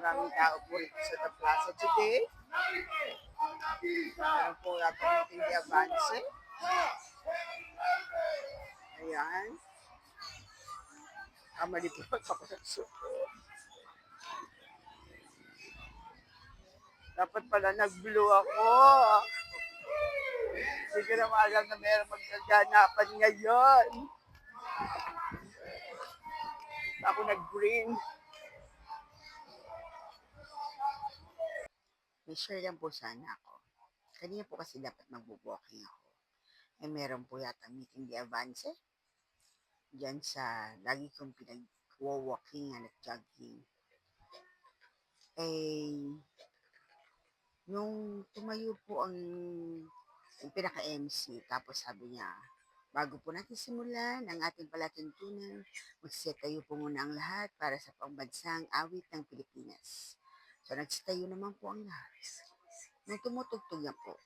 maraming tao po rito sa The Plaza today. Meron po yata meeting ni Avance. Ayan. Kamali po ako ng suko. Dapat pala nag-blue ako. Hindi ko na maalam na meron magkaganapan ngayon. Ako nag-green. May share lang po sana ako. Kanina po kasi dapat mag-walking ako. Eh meron po yata meeting di Avance. Diyan sa lagi kong pinag-walking at jogging. Eh, nung tumayo po ang pinaka-MC, tapos sabi niya, bago po natin simulan ang ating palatuntunan, magsitayo po muna ang lahat para sa pambansang awit ng Pilipinas. So, nagsitayo naman po ang lahat. Nung tumutugtog niya po,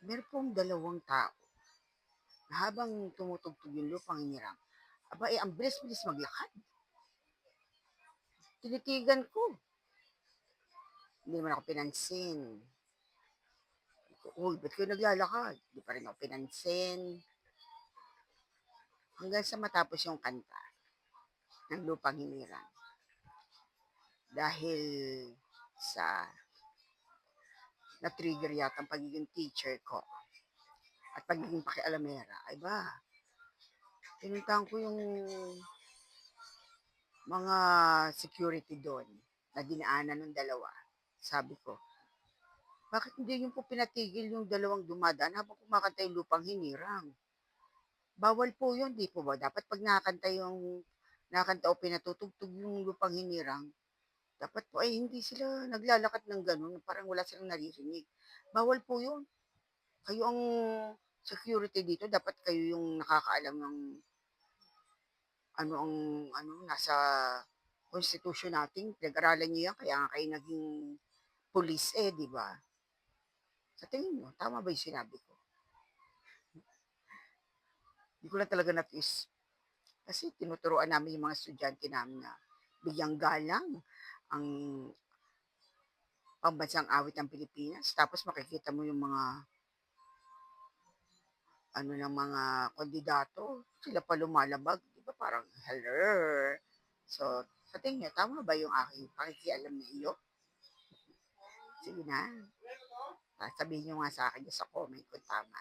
meron pong dalawang tao na habang tumutugtog yung lupang hinirang, aba, ang bilis-bilis maglakad. Tinitigan ko. Hindi naman ako pinansin. Uy, ba't kayo naglalakad? Hindi pa rin ako pinansin. Hanggang sa matapos yung kanta ng Lupang Hinirang. Dahil sa na-trigger yata ang pagiging teacher ko at pagiging pakialamera. Ay ba, pinuntahan ko yung mga security doon na dinaanan ng dalawa. Sabi ko, bakit hindi yung po pinatigil yung dalawang dumadaan habang kumakanta yung Lupang Hinirang? Bawal po yun, di po ba? Dapat pag nakakanta o pinatutugtog yung Lupang Hinirang, dapat po ay hindi sila naglalakad ng ganun, parang wala silang naririnig. Bawal po yun. Kayo ang security dito, dapat kayo yung nakakaalam ng nasa constitution natin. Pinag-aralan niyo yan, kaya nga kayo naging police di ba? Sa tingin mo, tama ba yung sinabi ko? Hindi ko lang talaga na-twist. Kasi tinuturoan namin yung mga estudyante namin na bigyang galang ang pambansang awit ng Pilipinas. Tapos makikita mo yung mga ng mga kandidato, sila pa lumalabag, di ba parang hello. So, sa tingin niyo, tama ba yung aking pakikialam na iyo? Sige na. Sabihin niyo nga sa akin sa comment kung tama.